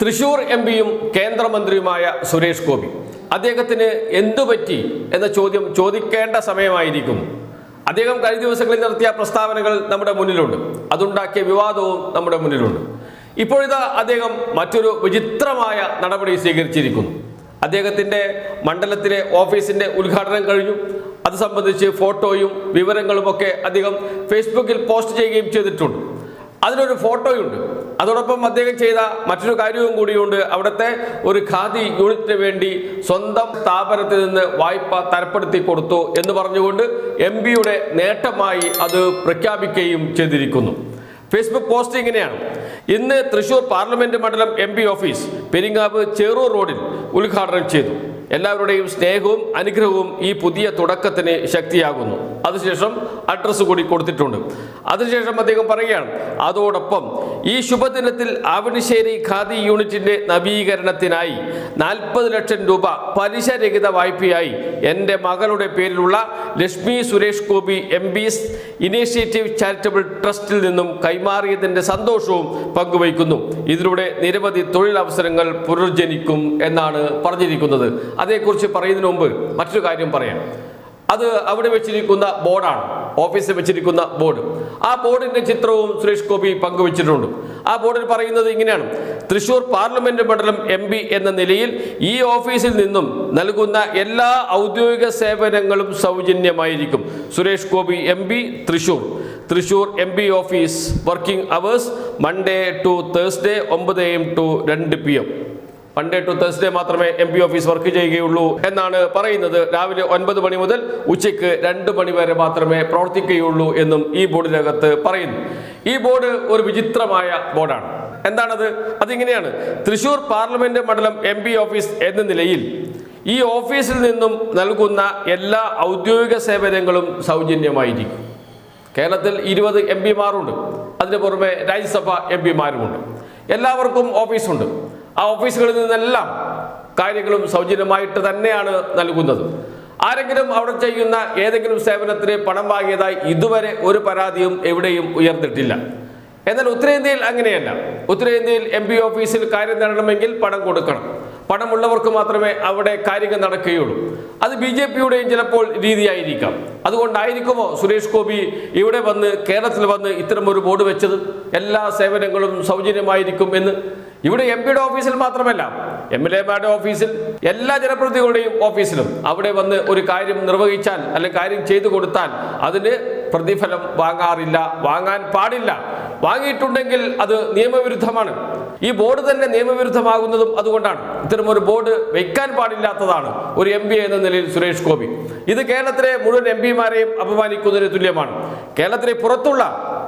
തൃശൂർ എംപിയും കേന്ദ്രമന്ത്രിയുമായ സുരേഷ് ഗോപി അദ്ദേഹത്തിന് എന്തുപറ്റി എന്ന ചോദ്യം ചോദിക്കേണ്ട സമയമായിരിക്കുന്നു. അദ്ദേഹം കഴിഞ്ഞ ദിവസങ്ങളിൽ നടത്തിയ പ്രസ്താവനകൾ നമ്മുടെ മുന്നിലുണ്ട്. അതുണ്ടാക്കിയ വിവാദവും നമ്മുടെ മുന്നിലുണ്ട്. ഇപ്പോഴിതാ അദ്ദേഹം മറ്റൊരു വിചിത്രമായ നടപടി സ്വീകരിച്ചിരിക്കുന്നു. അദ്ദേഹത്തിൻ്റെ മണ്ഡലത്തിലെ ഓഫീസിൻ്റെ ഉദ്ഘാടനം കഴിഞ്ഞു. അത് സംബന്ധിച്ച് ഫോട്ടോയും വിവരങ്ങളുമൊക്കെ അദ്ദേഹം ഫേസ്ബുക്കിൽ പോസ്റ്റ് ചെയ്യുകയും ചെയ്തിട്ടുണ്ട്. അതിനൊരു ഫോട്ടോയുണ്ട്. അതോടൊപ്പം അദ്ദേഹം ചെയ്ത മറ്റൊരു കാര്യവും കൂടിയുണ്ട്. അവിടുത്തെ ഒരു ഖാദി യൂണിറ്റിന് വേണ്ടി സ്വന്തം സ്ഥാപനത്തിൽ നിന്ന് വായ്പ തരപ്പെടുത്തി കൊടുത്തു എന്ന് പറഞ്ഞുകൊണ്ട് എംപിയുടെ നേട്ടമായി അത് പ്രഖ്യാപിക്കുകയും ചെയ്തിരിക്കുന്നു. ഫേസ്ബുക്ക് പോസ്റ്റ് ഇങ്ങനെയാണ്: ഇന്ന് തൃശൂർ പാർലമെന്റ് മണ്ഡലം എംപി ഓഫീസ് പെരിങ്ങാവ് ചേറൂർ റോഡിൽ ഉദ്ഘാടനം ചെയ്തു. എല്ലാവരുടെയും സ്നേഹവും അനുഗ്രഹവും ഈ പുതിയ തുടക്കത്തിന് ശക്തിയാകുന്നു. അതിനുശേഷം അഡ്രസ്സ് കൂടി കൊടുത്തിട്ടുണ്ട്. അതിനുശേഷം അദ്ദേഹം പറയുകയാണ്, അതോടൊപ്പം ഈ ശുഭദിനത്തിൽ ആവണിശ്ശേരി ഖാദി യൂണിറ്റിന്റെ നവീകരണത്തിനായി 40 ലക്ഷം രൂപ പലിശരഹിത വായ്പയായി എൻ്റെ മകളുടെ പേരിലുള്ള Lakshmi Suresh Gopi MPs initiative charitable ട്രസ്റ്റിൽ നിന്നും കൈമാറിയതിൻ്റെ സന്തോഷവും പങ്കുവയ്ക്കുന്നു. ഇതിലൂടെ നിരവധി തൊഴിലവസരങ്ങൾ പുനർജനിക്കും എന്നാണ് പറഞ്ഞിരിക്കുന്നത്. അതേക്കുറിച്ച് പറയുന്നതിന് മുമ്പ് മറ്റൊരു കാര്യം പറയാം. അത് അവിടെ വെച്ചിരിക്കുന്ന ബോർഡാണ്, ഓഫീസിൽ വെച്ചിരിക്കുന്ന ബോർഡ്. ആ ബോർഡിന്റെ ചിത്രവും സുരേഷ് ഗോപി പങ്കുവച്ചിട്ടുണ്ട്. ആ ബോർഡിൽ പറയുന്നത് ഇങ്ങനെയാണ്: തൃശൂർ പാർലമെന്റ് മണ്ഡലം എംപി എന്ന നിലയിൽ ഈ ഓഫീസിൽ നിന്നും നൽകുന്ന എല്ലാ ഔദ്യോഗിക സേവനങ്ങളും സൗജന്യമായിരിക്കും. Suresh Gopi MP, Thrissur MP office. Working hours Monday to Thursday 9 AM to 2 PM. Monday to Thursday മാത്രമേ എം പി ഓഫീസ് വർക്ക് ചെയ്യുകയുള്ളൂ എന്നാണ് പറയുന്നത്. രാവിലെ 9 മണി മുതൽ ഉച്ചയ്ക്ക് 2 മണി വരെ മാത്രമേ പ്രവർത്തിക്കുകയുള്ളൂ എന്നും ഈ ബോർഡിനകത്ത് പറയുന്നു. ഈ ബോർഡ് ഒരു വിചിത്രമായ ബോർഡാണ്. എന്താണത്? അതിങ്ങനെയാണ്: തൃശൂർ പാർലമെന്റ് മണ്ഡലം എം പി ഓഫീസ് എന്ന നിലയിൽ ഈ ഓഫീസിൽ നിന്നും നൽകുന്ന എല്ലാ ഔദ്യോഗിക സേവനങ്ങളും സൗജന്യമായിരിക്കും. കേരളത്തിൽ 20 MP-മാരുണ്ട്. അതിന് പുറമെ രാജ്യസഭ MP-മാരുമുണ്ട്. എല്ലാവർക്കും ഓഫീസുണ്ട്. ആ ഓഫീസുകളിൽ നിന്നെല്ലാം കാര്യങ്ങളും സൗജന്യമായിട്ട് തന്നെയാണ് നൽകുന്നത്. ആരെങ്കിലും അവിടെ ചെയ്യുന്ന ഏതെങ്കിലും സേവനത്തിന് പണം വാങ്ങിയതായി ഇതുവരെ ഒരു പരാതിയും എവിടെയും ഉയർന്നിട്ടില്ല. എന്നാൽ ഉത്തരേന്ത്യയിൽ അങ്ങനെയല്ല. ഉത്തരേന്ത്യയിൽ എം പി ഓഫീസിൽ കാര്യം നേടണമെങ്കിൽ പണം കൊടുക്കണം. പണമുള്ളവർക്ക് മാത്രമേ അവിടെ കാര്യങ്ങൾ നടക്കുകയുള്ളൂ. അത് BJP-യുടെയും ചിലപ്പോൾ രീതിയായിരിക്കാം. അതുകൊണ്ടായിരിക്കുമോ സുരേഷ് ഗോപി ഇവിടെ വന്ന് കേരളത്തിൽ വന്ന് ഇത്തരം ഒരു ബോർഡ് വെച്ചത്, എല്ലാ സേവനങ്ങളും സൗജന്യമായിരിക്കും എന്ന്? ഇവിടെ MP-യുടെ ഓഫീസിൽ മാത്രമല്ല, MLA-മാരുടെ ഓഫീസിൽ, എല്ലാ ജനപ്രതിനിധികളുടെയും ഓഫീസിലും അവിടെ വന്ന് ഒരു കാര്യം നിർവഹിച്ചാൽ അല്ലെങ്കിൽ കാര്യം ചെയ്തു കൊടുത്താൽ അതിന് പ്രതിഫലം വാങ്ങാറില്ല, വാങ്ങാൻ പാടില്ല. വാങ്ങിയിട്ടുണ്ടെങ്കിൽ അത് നിയമവിരുദ്ധമാണ്. ഈ ബോർഡ് തന്നെ നിയമവിരുദ്ധമാകുന്നതും അതുകൊണ്ടാണ്. ഇത്തരം ഒരു ബോർഡ് വയ്ക്കാൻ പാടില്ലാത്തതാണ് ഒരു MP എന്ന നിലയിൽ സുരേഷ് ഗോപി. ഇത് കേരളത്തിലെ മുഴുവൻ MP-മാരെയും അപമാനിക്കുന്നതിന് തുല്യമാണ്. കേരളത്തിലെ പുറത്തുള്ള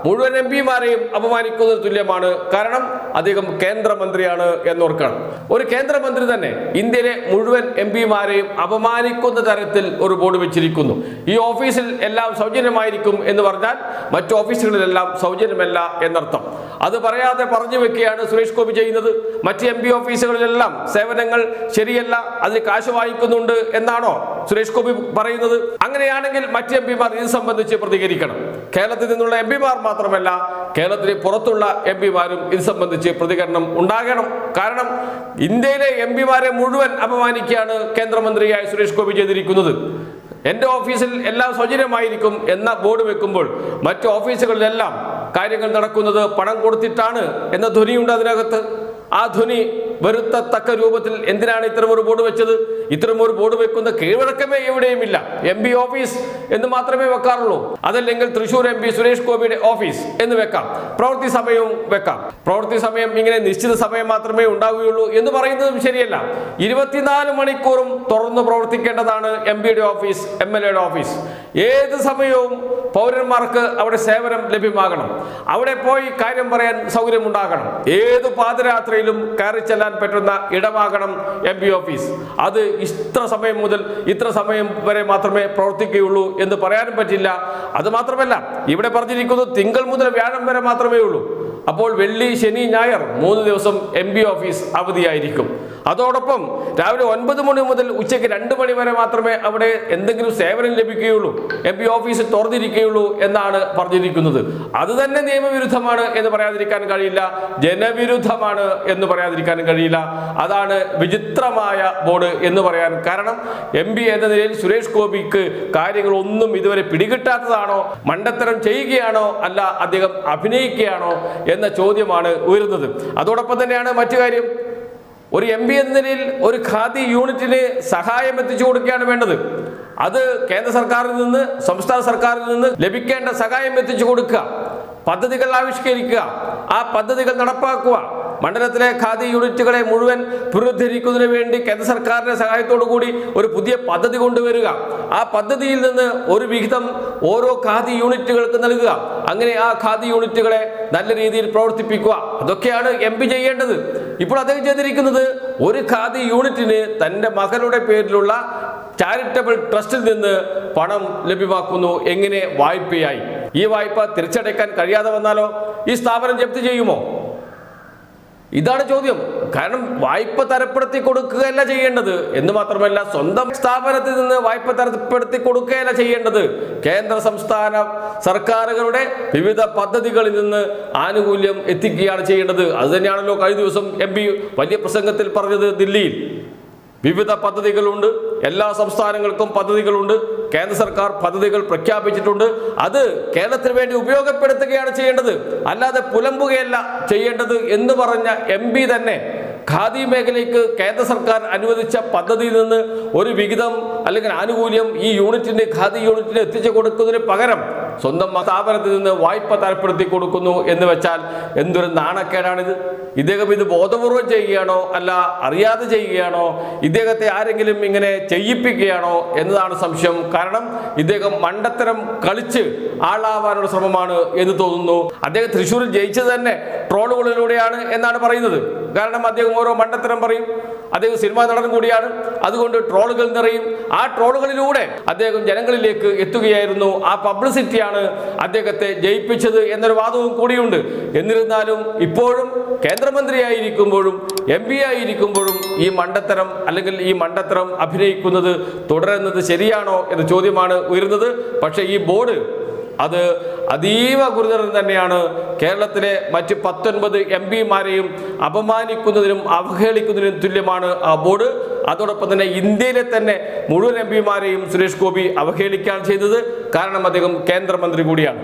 മുഴുവൻ MP-മാരെയും അപമാനിക്കുന്നതിന് തുല്യമാണ്. കാരണം അദ്ദേഹം കേന്ദ്രമന്ത്രിയാണ് എന്നോർക്കണം. ഒരു കേന്ദ്രമന്ത്രി തന്നെ ഇന്ത്യയിലെ മുഴുവൻ MP-മാരെയും അപമാനിക്കുന്ന തരത്തിൽ ഒരു ബോർഡ് വെച്ചിരിക്കുന്നു. ഈ ഓഫീസിൽ എല്ലാം സൗജന്യമായിരിക്കും എന്ന് പറഞ്ഞാൽ മറ്റു ഓഫീസുകളിലെല്ലാം സൗജന്യമല്ല എന്നർത്ഥം. അത് പറയാതെ പറഞ്ഞു വെക്കുകയാണ് സുരേഷ് ഗോപി ചെയ്യുന്നത്. മറ്റ് MP ഓഫീസുകളിലെല്ലാം സേവനങ്ങൾ ശരിയല്ല, അതിന് കാശ് വാങ്ങിക്കുന്നുണ്ട് എന്നാണോ സുരേഷ് ഗോപി പറയുന്നത്? അങ്ങനെയാണെങ്കിൽ മറ്റ് MP-മാർ ഇത് സംബന്ധിച്ച് പ്രതികരിക്കണം. കേരളത്തിൽ നിന്നുള്ള MP-മാർ മാത്രമല്ല, കേരളത്തിന് പുറത്തുള്ള MP-മാരും ഇത് സംബന്ധിച്ച് പ്രതികരണം ഉണ്ടാകണം. കാരണം ഇന്ത്യയിലെ MP-മാരെ മുഴുവൻ അപമാനിക്കുകയാണ് കേന്ദ്രമന്ത്രിയായ സുരേഷ് ഗോപി ചെയ്തിരിക്കുന്നത്. എൻ്റെ ഓഫീസിൽ എല്ലാം സൗജന്യമായിരിക്കും എന്ന ബോർഡ് വെക്കുമ്പോൾ മറ്റു ഓഫീസുകളിലെല്ലാം കാര്യങ്ങൾ നടക്കുന്നത് പണം കൊടുത്തിട്ടാണ് എന്ന ധ്വനിയുണ്ട് അതിനകത്ത്. ആ ധ്വനി വരുത്തത്തക്ക രൂപത്തിൽ എന്തിനാണ് ഇത്തരമൊരു ബോർഡ് വെച്ചത്? ഇത്തരമൊരു ബോർഡ് വെക്കുന്ന കീഴ്വഴക്കമേ എവിടെയുമില്ല. MP ഓഫീസ് എന്ന് മാത്രമേ വെക്കാറുള്ളൂ. അതല്ലെങ്കിൽ തൃശൂർ MP സുരേഷ് ഗോപിയുടെ ഓഫീസ് എന്ന് വെക്കാം. പ്രവൃത്തി സമയവും വെക്കാം. പ്രവൃത്തി സമയം ഇങ്ങനെ നിശ്ചിത സമയം മാത്രമേ ഉണ്ടാവുകയുള്ളൂ എന്ന് പറയുന്നതും ശരിയല്ല. 24 മണിക്കൂറും തുറന്നു പ്രവർത്തിക്കേണ്ടതാണ് MP-യുടെ ഓഫീസ്, MLA-യുടെ ഓഫീസ്. ഏത് സമയവും പൗരന്മാർക്ക് അവിടെ സേവനം ലഭ്യമാകണം. അവിടെ പോയി കാര്യം പറയാൻ സൗകര്യമുണ്ടാകണം. ഏത് പാതിരാത്രിയിലും കയറി ചെല്ലാൻ പറ്റുന്ന ഇടമാകണം MP ഓഫീസ്. അത് ഇത്ര സമയം മുതൽ ഇത്ര സമയം വരെ മാത്രമേ പ്രവർത്തിക്കുകയുള്ളൂ എന്ന് പറയാനും പറ്റില്ല. അത് മാത്രമല്ല, ഇവിടെ പറഞ്ഞിരിക്കുന്നത് തിങ്കൾ മുതൽ വ്യാഴം വരെ മാത്രമേ ഉള്ളൂ. അപ്പോൾ വെള്ളി, ശനി, ഞായർ 3 ദിവസം MP ഓഫീസ് അവധിയായിരിക്കും. അതോടൊപ്പം രാവിലെ 9 മണി മുതൽ ഉച്ചയ്ക്ക് 2 മണി വരെ മാത്രമേ അവിടെ എന്തെങ്കിലും സേവനം ലഭിക്കുകയുള്ളൂ, MP ഓഫീസ് തുറന്നിരിക്കുകയുള്ളൂ എന്നാണ് പറഞ്ഞിരിക്കുന്നത്. അത് തന്നെ നിയമവിരുദ്ധമാണ് എന്ന് പറയാതിരിക്കാൻ കഴിയില്ല, ജനവിരുദ്ധമാണ് എന്ന് പറയാതിരിക്കാൻ കഴിയില്ല. അതാണ് വിചിത്രമായ ബോർഡ് എന്ന് പറയാൻ കാരണം. MP എന്ന നിലയിൽ സുരേഷ് ഗോപിക്ക് കാര്യങ്ങളൊന്നും ഇതുവരെ പിടികിട്ടാത്തതാണോ, മണ്ടത്തരം ചെയ്യുകയാണോ, അല്ല അദ്ദേഹം അഭിനയിക്കുകയാണോ എന്ന ചോദ്യമാണ് ഉയരുന്നത്. അതോടൊപ്പം തന്നെയാണ് മറ്റു കാര്യം, ഒരു MP എന്ന നിലയിൽ ഒരു ഖാദി യൂണിറ്റിന് സഹായം എത്തിച്ചു കൊടുക്കുകയാണ് വേണ്ടത്. അത് കേന്ദ്ര സർക്കാരിൽ നിന്ന്, സംസ്ഥാന സർക്കാരിൽ നിന്ന് ലഭിക്കേണ്ട സഹായം എത്തിച്ചു കൊടുക്കുക, പദ്ധതികൾ ആവിഷ്കരിക്കുക, ആ പദ്ധതികൾ നടപ്പാക്കുക, മണ്ഡലത്തിലെ ഖാദി യൂണിറ്റുകളെ മുഴുവൻ പുനരുദ്ധരിക്കുന്നതിന് വേണ്ടി കേന്ദ്ര സർക്കാരിന്റെ സഹായത്തോടു കൂടി ഒരു പുതിയ പദ്ധതി കൊണ്ടുവരിക, ആ പദ്ധതിയിൽ നിന്ന് ഒരു വിഹിതം ഓരോ ഖാദി യൂണിറ്റുകൾക്ക് നൽകുക, അങ്ങനെ ആ ഖാദി യൂണിറ്റുകളെ നല്ല രീതിയിൽ പ്രവർത്തിപ്പിക്കുക. അതൊക്കെയാണ് MP ചെയ്യേണ്ടത്. ഇപ്പോൾ അദ്ദേഹം ചെയ്തിരിക്കുന്നത് ഒരു ഖാദി യൂണിറ്റിന് തൻ്റെ മകളുടെ പേരിലുള്ള ചാരിറ്റബിൾ ട്രസ്റ്റിൽ നിന്ന് പണം ലഭ്യമാക്കുന്നു. എങ്ങനെ? വായ്പയായി. ഈ വായ്പ തിരിച്ചടയ്ക്കാൻ കഴിയാതെ വന്നാലോ ഈ സ്ഥാപനം ജപ്തി ചെയ്യുമോ? ഇതാണ് ചോദ്യം. കാരണം വായ്പ തരപ്പെടുത്തി കൊടുക്കുകയല്ല ചെയ്യേണ്ടത് എന്ന് മാത്രമല്ല, സ്വന്തം സ്ഥാപനത്തിൽ നിന്ന് വായ്പ തരപ്പെടുത്തി കൊടുക്കുകയല്ല ചെയ്യേണ്ടത്. കേന്ദ്ര സംസ്ഥാന സർക്കാരുകളുടെ വിവിധ പദ്ധതികളിൽ നിന്ന് ആനുകൂല്യം എത്തിക്കുകയാണ് ചെയ്യേണ്ടത്. അത് തന്നെയാണല്ലോ കഴിഞ്ഞ ദിവസം MP വലിയ പ്രസംഗത്തിൽ പറഞ്ഞത്. ദില്ലിയിൽ വിവിധ പദ്ധതികളുണ്ട്, എല്ലാ സംസ്ഥാനങ്ങൾക്കും പദ്ധതികളുണ്ട്, കേന്ദ്ര സർക്കാർ പദ്ധതികൾ പ്രഖ്യാപിച്ചിട്ടുണ്ട്. അത് കേരളത്തിന് വേണ്ടി ഉപയോഗപ്പെടുത്തുകയാണ് ചെയ്യേണ്ടത്, അല്ലാതെ പുലമ്പുകയല്ല ചെയ്യേണ്ടത് എന്ന് പറഞ്ഞ MP തന്നെ ഖാദി മേഖലയ്ക്ക് കേന്ദ്ര സർക്കാർ അനുവദിച്ച പദ്ധതിയിൽ നിന്ന് ഒരു വിഹിതം അല്ലെങ്കിൽ ആനുകൂല്യം ഈ യൂണിറ്റിന്, ഖാദി യൂണിറ്റിന് എത്തിച്ചു കൊടുക്കുന്നതിന് പകരം സ്വന്തം സ്ഥാപനത്തിൽ നിന്ന് വായ്പ തരപ്പെടുത്തി കൊടുക്കുന്നു എന്ന് വെച്ചാൽ എന്തൊരു നാണക്കേടാണിത്. ഇദ്ദേഹം ഇത് ബോധപൂർവം ചെയ്യുകയാണോ, അല്ല അറിയാതെ ചെയ്യുകയാണോ, ഇദ്ദേഹത്തെ ആരെങ്കിലും ഇങ്ങനെ ചെയ്യിപ്പിക്കുകയാണോ എന്നതാണ് സംശയം. കാരണം ഇദ്ദേഹം മണ്ടത്തരം കളിച്ച് ആളാവാനുള്ള ശ്രമമാണ് എന്ന് തോന്നുന്നു. അദ്ദേഹം തൃശ്ശൂരിൽ ജയിച്ചത് തന്നെ ട്രോളുകളിലൂടെയാണ് എന്നാണ് പറയുന്നത്. കാരണം അദ്ദേഹം ഓരോ മണ്ടത്തരം പറയും, അദ്ദേഹം സിനിമാ നടൻ കൂടിയാണ്, അതുകൊണ്ട് ട്രോളുകൾ നിറയും. ആ ട്രോളുകളിലൂടെ അദ്ദേഹം ജനങ്ങളിലേക്ക് എത്തുകയായിരുന്നു. ആ പബ്ലിസിറ്റിയാണ് അദ്ദേഹത്തെ ജയിപ്പിച്ചത് എന്നൊരു വാദവും കൂടിയുണ്ട്. എന്നിരുന്നാലും ഇപ്പോഴും കേന്ദ്രമന്ത്രിയായിരിക്കുമ്പോഴും MP ആയിരിക്കുമ്പോഴും ഈ മണ്ടത്തരം അല്ലെങ്കിൽ ഈ മണ്ടത്തരം അഭിനയിക്കുന്നത് തുടരുന്നത് ശരിയാണോ എന്ന ചോദ്യമാണ് ഉയരുന്നത്. പക്ഷേ ഈ ബോർഡ് അത് അതീവ ഗുരുതരം തന്നെയാണ്. കേരളത്തിലെ മറ്റ് 19 MP-മാരെയും അപമാനിക്കുന്നതിനും അവഹേളിക്കുന്നതിനും തുല്യമാണ് ആ ബോർഡ്. അതോടൊപ്പം തന്നെ ഇന്ത്യയിലെ തന്നെ മുഴുവൻ MP-മാരെയും സുരേഷ് ഗോപി അവഹേളിക്കുകയാണ് ചെയ്തത്. കാരണം അദ്ദേഹം കേന്ദ്രമന്ത്രി കൂടിയാണ്.